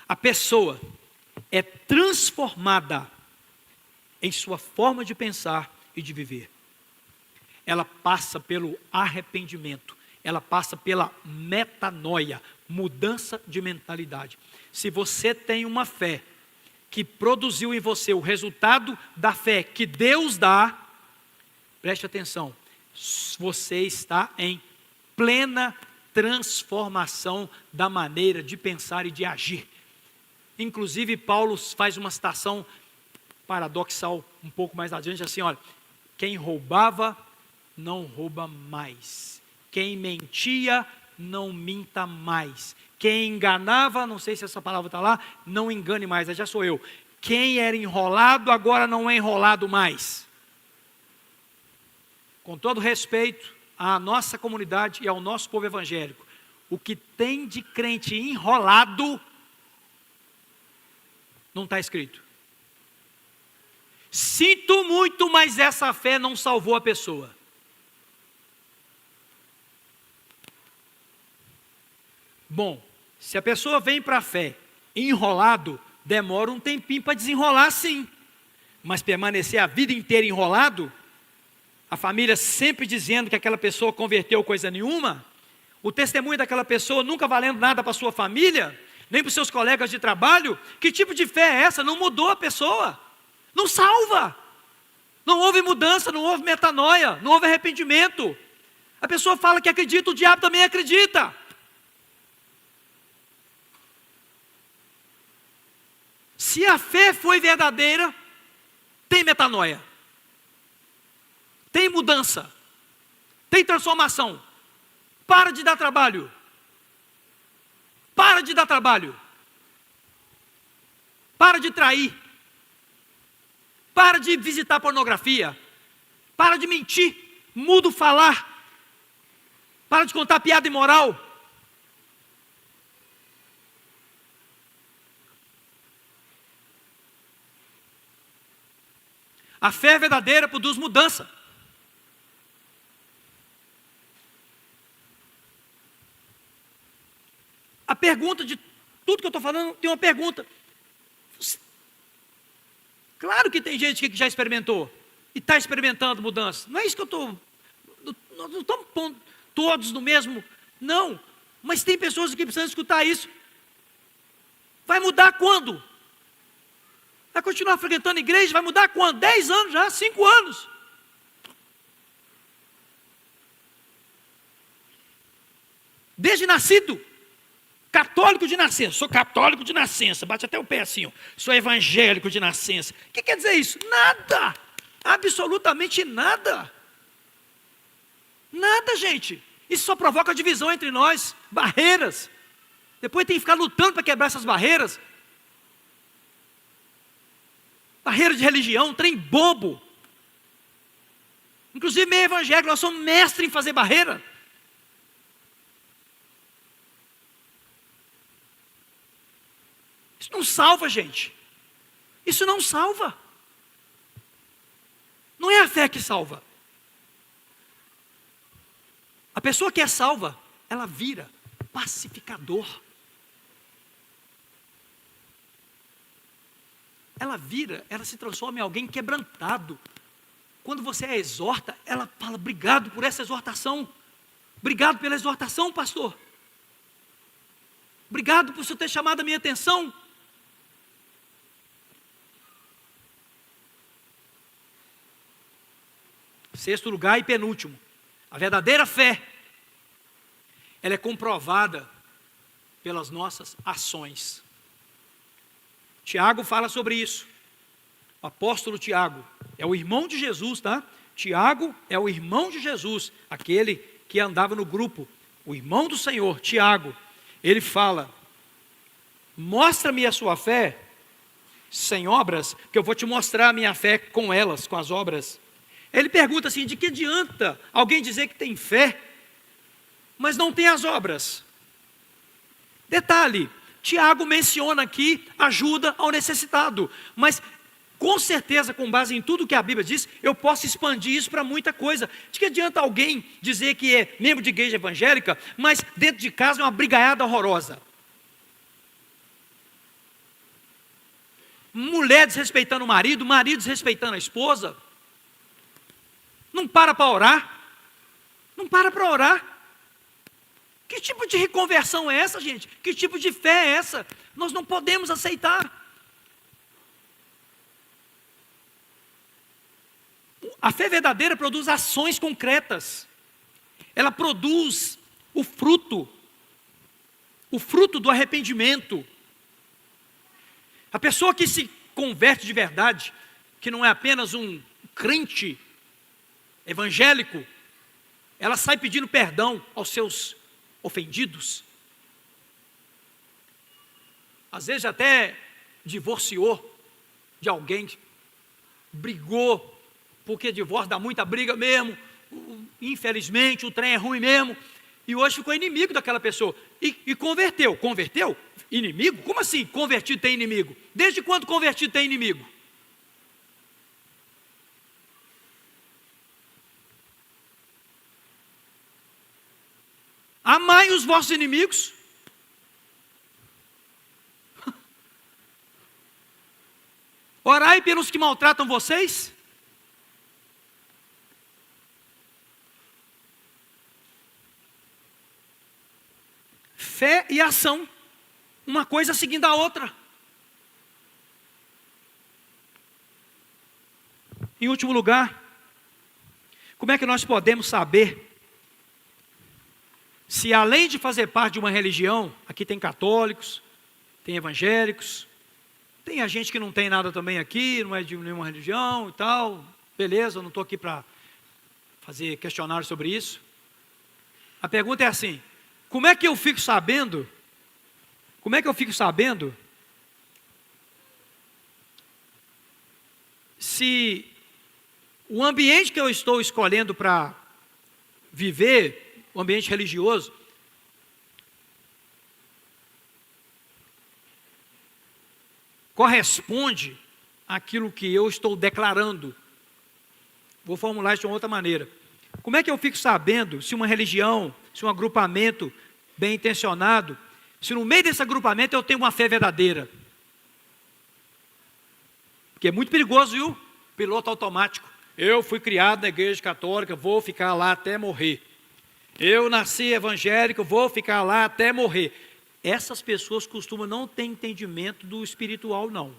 a pessoa é transformada em sua forma de pensar e de viver. Ela passa pelo arrependimento, ela passa pela metanoia, mudança de mentalidade. Se você tem uma fé que produziu em você o resultado da fé que Deus dá, preste atenção, você está em plena transformação da maneira de pensar e de agir. Inclusive Paulo faz uma citação paradoxal um pouco mais adiante, assim, olha, quem roubava não rouba mais, quem mentia não minta mais, quem enganava, não sei se essa palavra está lá, não engane mais, já sou eu, quem era enrolado agora não é enrolado mais. Com todo respeito à nossa comunidade e ao nosso povo evangélico, o que tem de crente enrolado não está escrito. Sinto muito, mas essa fé não salvou a pessoa. Bom, se a pessoa vem para a fé enrolado, demora um tempinho para desenrolar sim, mas permanecer a vida inteira enrolado, a família sempre dizendo que aquela pessoa converteu coisa nenhuma, o testemunho daquela pessoa nunca valendo nada para a sua família, nem para os seus colegas de trabalho, que tipo de fé é essa? Não mudou a pessoa, não salva, não houve mudança, não houve metanoia, não houve arrependimento. A pessoa fala que acredita, o diabo também acredita. Se a fé foi verdadeira, tem metanoia, tem mudança, tem transformação. Para de dar trabalho. Para de dar trabalho. Para de trair. Para de visitar pornografia. Para de mentir. Muda o falar. Para de contar piada imoral. A fé verdadeira produz mudança. A pergunta de tudo que eu estou falando, tem uma pergunta. Claro que tem gente que já experimentou. e está experimentando mudança. Não é isso que eu estou... Nós não estamos pondo todos no mesmo... Não, mas tem pessoas que precisam escutar isso. Vai mudar quando? Vai continuar frequentando a igreja? Vai mudar quando? 10 anos já, 5 anos. Desde nascido. Católico de nascença. Sou católico de nascença. Bate até o pé assim. Ó. Sou evangélico de nascença. O que quer dizer isso? Nada. Absolutamente nada. Nada, gente. Isso só provoca divisão entre nós. Barreiras. Depois tem que ficar lutando para quebrar essas barreiras. Barreira de religião, trem bobo. Inclusive meio evangélico, nós somos mestres em fazer barreira. Isso não salva, gente. Isso não salva. Não é a fé que salva. A pessoa que é salva, ela vira pacificador. Ela se transforma em alguém quebrantado. Quando você a exorta, ela fala, obrigado por essa exortação. Obrigado pela exortação, pastor. Obrigado por você ter chamado a minha atenção. Sexto lugar e penúltimo. A verdadeira fé, ela é comprovada pelas nossas ações. Tiago fala sobre isso. O apóstolo Tiago é o irmão de Jesus, tá? Tiago é o irmão de Jesus, aquele que andava no grupo, o irmão do Senhor, Tiago. Ele fala, mostra-me a sua fé sem obras, que eu vou te mostrar a minha fé com elas, com as obras. Ele pergunta assim, de que adianta alguém dizer que tem fé, mas não tem as obras? Detalhe, Tiago menciona aqui ajuda ao necessitado, mas com certeza, com base em tudo que a Bíblia diz, eu posso expandir isso para muita coisa. De que adianta alguém dizer que é membro de igreja evangélica, mas dentro de casa é uma brigaiada horrorosa? Mulher desrespeitando o marido desrespeitando a esposa. Não para orar. Não para orar. Que tipo de reconversão é essa, gente? Que tipo de fé é essa? Nós não podemos aceitar. A fé verdadeira produz ações concretas. Ela produz o fruto do arrependimento. A pessoa que se converte de verdade, que não é apenas um crente evangélico, ela sai pedindo perdão aos seus ofendidos. Às vezes até divorciou de alguém, brigou, porque divórcio dá muita briga mesmo, infelizmente o trem é ruim mesmo, e hoje ficou inimigo daquela pessoa, e converteu, inimigo? Como assim convertido tem inimigo? Desde quando convertido tem inimigo? Amai os vossos inimigos. Orai pelos que maltratam vocês. Fé e ação, uma coisa seguindo a outra. Em último lugar, como é que nós podemos saber se além de fazer parte de uma religião, aqui tem católicos, tem evangélicos, tem a gente que não tem nada também aqui, não é de nenhuma religião e tal, beleza, eu não estou aqui para fazer questionário sobre isso. A pergunta é assim, como é que eu fico sabendo se o ambiente que eu estou escolhendo para viver, o ambiente religioso, corresponde àquilo que eu estou declarando? Vou formular isso de uma outra maneira. Como é que eu fico sabendo se uma religião, se um agrupamento bem intencionado, se no meio desse agrupamento eu tenho uma fé verdadeira? Porque é muito perigoso, viu? Piloto automático. Eu fui criado na igreja católica, vou ficar lá até morrer. Eu nasci evangélico, vou ficar lá até morrer. Essas pessoas costumam não ter entendimento do espiritual, não.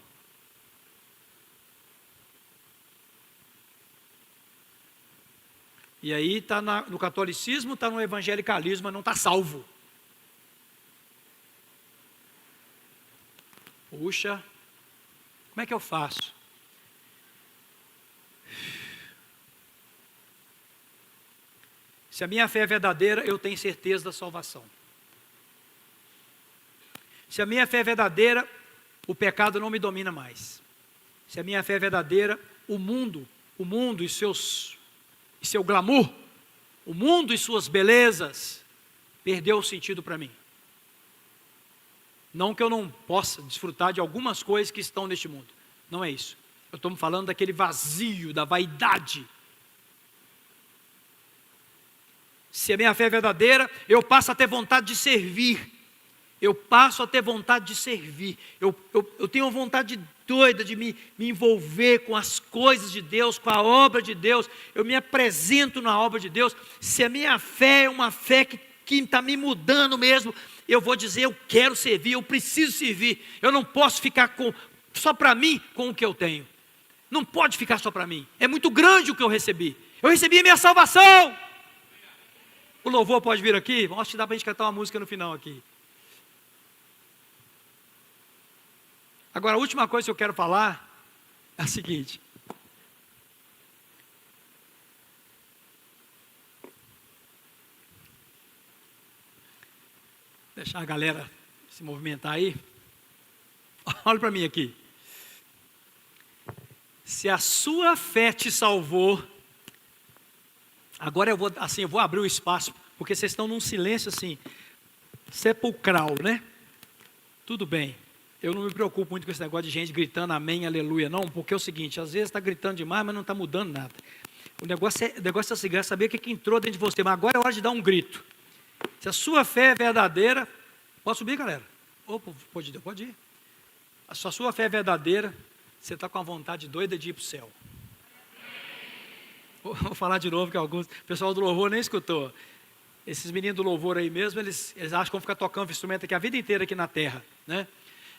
E aí está no catolicismo, está no evangelicalismo, mas não está salvo. Puxa, como é que eu faço? Se a minha fé é verdadeira, eu tenho certeza da salvação. Se a minha fé é verdadeira, o pecado não me domina mais. Se a minha fé é verdadeira, o mundo e seu glamour, o mundo e suas belezas, perdeu o sentido para mim. Não que eu não possa desfrutar de algumas coisas que estão neste mundo. Não é isso. Eu estou falando daquele vazio, da vaidade. Se a minha fé é verdadeira, eu passo a ter vontade de servir. Eu passo a ter vontade de servir. Eu tenho uma vontade doida de me envolver com as coisas de Deus, com a obra de Deus. Eu me apresento na obra de Deus. Se a minha fé é uma fé que está me mudando mesmo, eu vou dizer, eu quero servir, eu preciso servir. Eu não posso ficar só para mim com o que eu tenho. Não pode ficar só para mim. É muito grande o que eu recebi. Eu recebi a minha salvação. O louvor pode vir aqui? Vamos te dar para a gente cantar uma música no final aqui. Agora, a última coisa que eu quero falar é a seguinte. Deixar a galera se movimentar aí. Olha para mim aqui. Se a sua fé te salvou, agora eu vou abrir o espaço, porque vocês estão num silêncio assim, sepulcral, né? Tudo bem. Eu não me preocupo muito com esse negócio de gente gritando amém, aleluia, não, porque é o seguinte, às vezes está gritando demais, mas não está mudando nada. O negócio é saber o que entrou dentro de você, mas agora é hora de dar um grito. Se a sua fé é verdadeira, pode subir, galera? Opa, pode ir. Se a sua fé é verdadeira, você está com a vontade doida de ir para o céu. Vou falar de novo, que o pessoal do louvor nem escutou. Esses meninos do louvor aí mesmo, eles acham que vão ficar tocando instrumento aqui a vida inteira aqui na terra, né?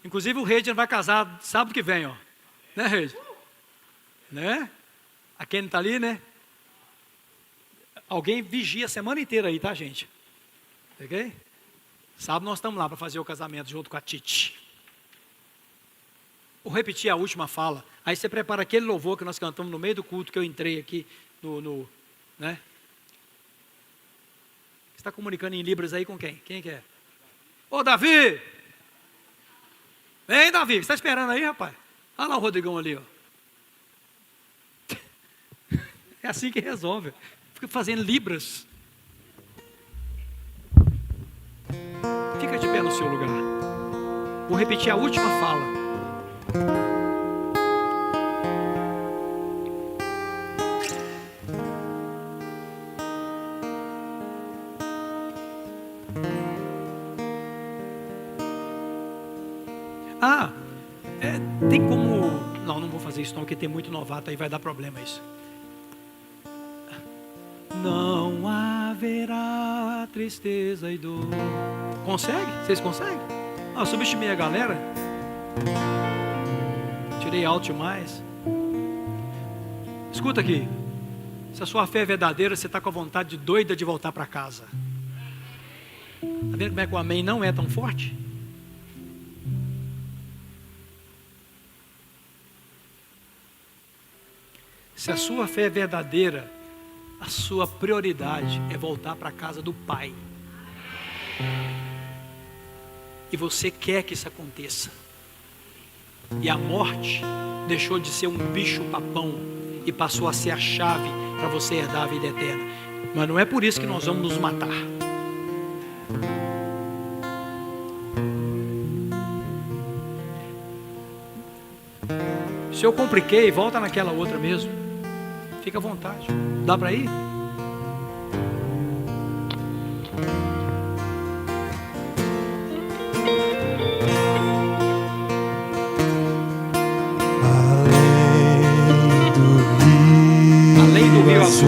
Inclusive o Reid vai casar sábado que vem, ó. Né, Reid? Né? A Kenny está ali, né? Alguém vigia a semana inteira aí, tá, gente? Ok? Sábado nós estamos lá para fazer o casamento junto com a Titi. Vou repetir a última fala. Aí você prepara aquele louvor que nós cantamos no meio do culto que eu entrei aqui né? Você está comunicando em Libras aí com quem? Quem que é? Ô, Davi! Vem, Davi, você está esperando aí, rapaz? Olha lá o Rodrigão ali, ó. É assim que resolve. Fica fazendo Libras. Fica de pé no seu lugar. Vou repetir a última fala. Tem como... Não vou fazer isso não, porque tem muito novato aí, vai dar problema isso. Não haverá tristeza e dor. Consegue? Vocês conseguem? Eu subestimei a galera. Tirei alto demais. Escuta aqui. Se a sua fé é verdadeira, você está com a vontade doida de voltar para casa. Está vendo como é que o amém não é tão forte? Se a sua fé é verdadeira, a sua prioridade é voltar para a casa do Pai. E você quer que isso aconteça. E a morte deixou de ser um bicho papão e passou a ser a chave para você herdar a vida eterna. Mas não é por isso que nós vamos nos matar. Se eu compliquei, volta naquela outra mesmo. Fica à vontade. Dá para ir? Além do rio rio azul.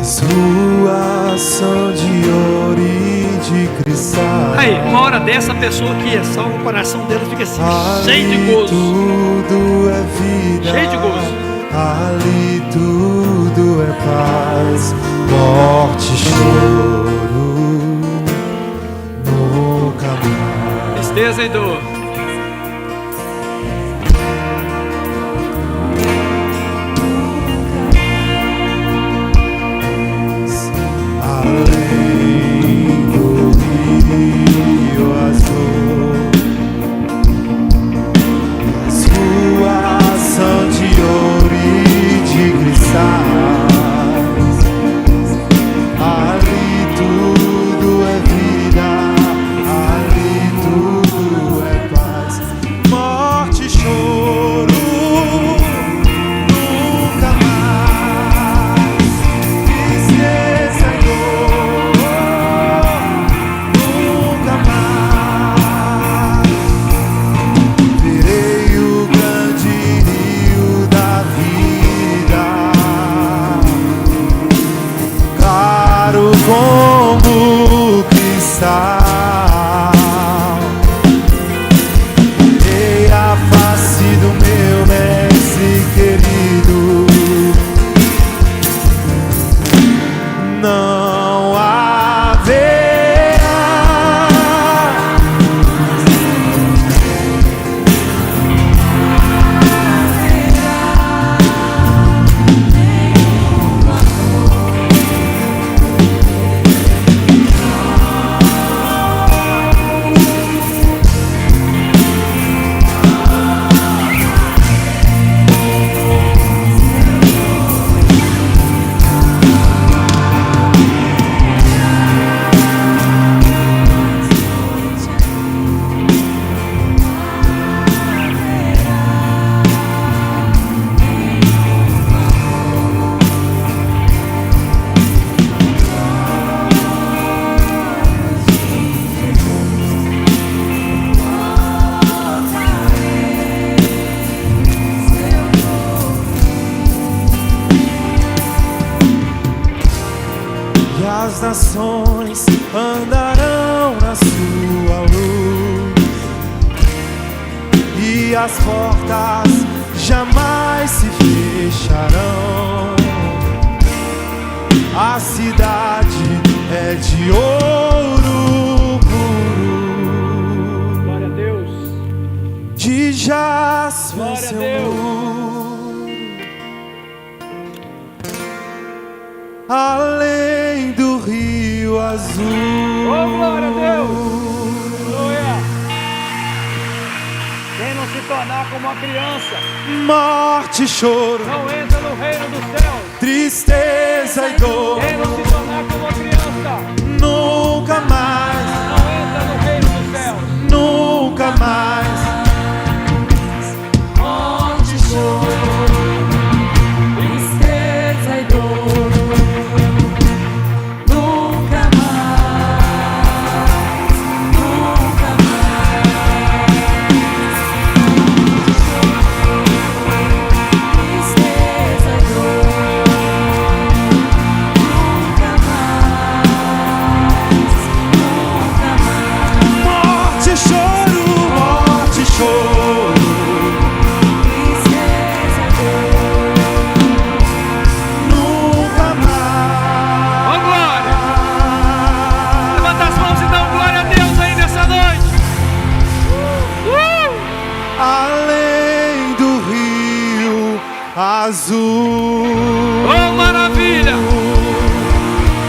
As ruas são de ouro e de cristal. Aí, uma hora dessa, a pessoa que é salva, o coração dela fica assim, cheio de gozo. Tudo é vida, cheio de gozo. Ali tudo é paz, morte e choro, nunca mais. Tristeza e dor. Além do rio azul, as ruas são de ouro e de cristais. Ali tudo é vida, ali tudo é paz, morte e choro, nunca mais. Tristeza e dor, nunca mais. Virei o grande rio da vida, claro como cristal. Virei a face do meu mestre querido, não haverá e as nações andarão na sua luz, e as portas jamais se fecharão. A cidade é de ouro puro, Glória a Deus. de jaspe Glória a seu Deus. muro, além do rio azul. Oh, glória a Deus. Aleluia. Quem não se tornar como uma criança, Morte e choro, não entra no reino dos céus. tristeza e dor, Quem não se tornar como uma criança, nunca mais, não entra no reino dos céus. nunca mais. Morte e choro, tristeza e dor, nunca mais, nunca mais. Tristeza e dor, nunca mais, nunca mais. Morte e choro, morte e choro, Tristeza e dor, nunca mais. Ó, glória. Levanta as mãos e dá um glória a Deus aí nessa noite. Além do rio azul. Oh, maravilha.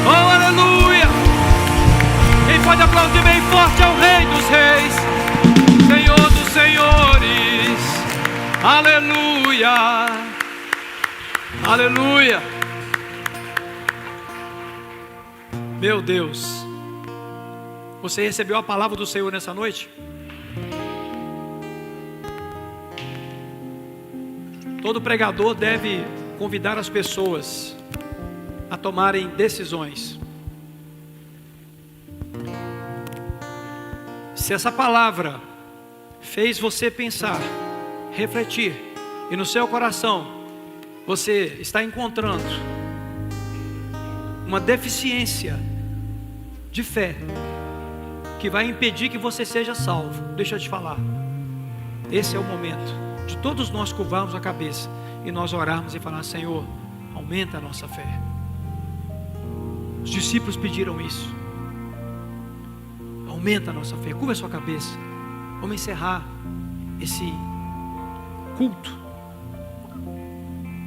Oh, aleluia. Quem pode aplaudir bem forte ao Rei dos Reis, Senhor dos Senhores. Aleluia. Aleluia. Meu Deus. Você recebeu a palavra do Senhor nessa noite? Todo pregador deve convidar as pessoas a tomarem decisões. Se essa palavra fez você pensar, refletir, e no seu coração você está encontrando uma deficiência de fé que vai impedir que você seja salvo, deixa eu te falar, esse é o momento de todos nós curvarmos a cabeça e nós orarmos e falar: Senhor, aumenta a nossa fé. Os discípulos pediram isso. Aumenta a nossa fé. Curva a sua cabeça. Vamos encerrar esse culto.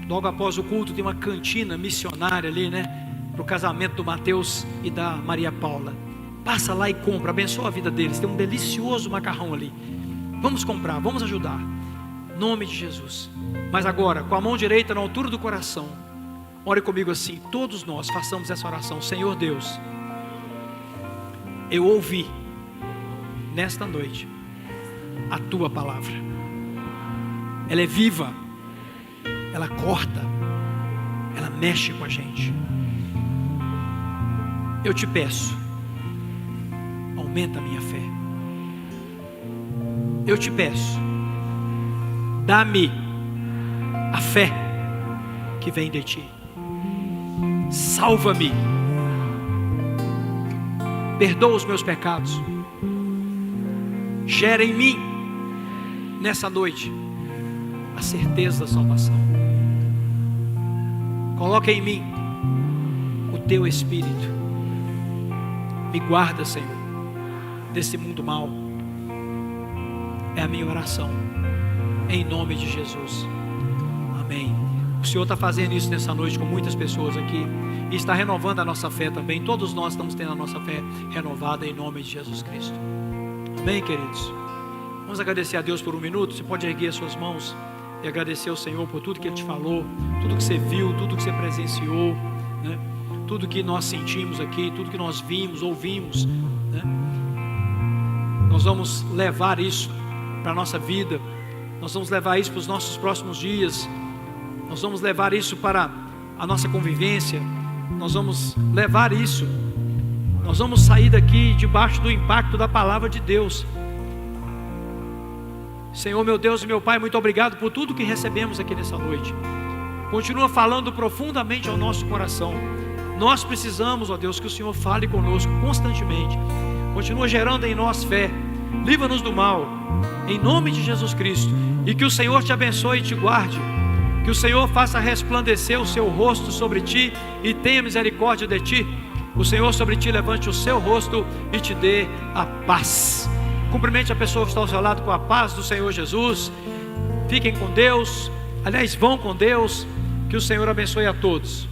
Logo após o culto tem uma cantina missionária ali, né? Para o casamento do Mateus e da Maria Paula. Passa lá e compra, abençoa a vida deles. Tem um delicioso macarrão ali. Vamos comprar, vamos ajudar. Em nome de Jesus. Mas agora, com a mão direita na altura do coração, ore comigo assim, todos nós façamos essa oração. Senhor Deus, eu ouvi nesta noite a tua palavra. Ela é viva, ela corta, ela mexe com a gente. Eu te peço, aumenta a minha fé. Eu te peço, dá-me a fé que vem de ti. Salva-me, perdoa os meus pecados, gera em mim nessa noite a certeza da salvação. Coloca em mim o teu Espírito. Me guarda, Senhor, desse mundo mau. É a minha oração, em nome de Jesus. Amém. O Senhor está fazendo isso nessa noite com muitas pessoas aqui e está renovando a nossa fé também. Todos nós estamos tendo a nossa fé renovada em nome de Jesus Cristo. Amém, queridos? Vamos agradecer a Deus por um minuto. Você pode erguer as suas mãos e agradecer ao Senhor por tudo que Ele te falou, tudo que você viu, tudo que você presenciou, né? Tudo que nós sentimos aqui, tudo que nós vimos, ouvimos, né? Nós vamos levar isso para a nossa vida, nós vamos levar isso para os nossos próximos dias, nós vamos levar isso para a nossa convivência, nós vamos levar isso, nós vamos sair daqui debaixo do impacto da palavra de Deus. Senhor, meu Deus e meu Pai, muito obrigado por tudo que recebemos aqui nessa noite. Continua falando profundamente ao nosso coração. Nós precisamos, ó Deus, que o Senhor fale conosco constantemente. Continua gerando em nós fé. Livra-nos do mal, em nome de Jesus Cristo. E que o Senhor te abençoe e te guarde. Que o Senhor faça resplandecer o seu rosto sobre ti e tenha misericórdia de ti. O Senhor sobre ti levante o seu rosto e te dê a paz. Cumprimente a pessoa que está ao seu lado com a paz do Senhor Jesus. Fiquem com Deus. Aliás, vão com Deus. Que o Senhor abençoe a todos.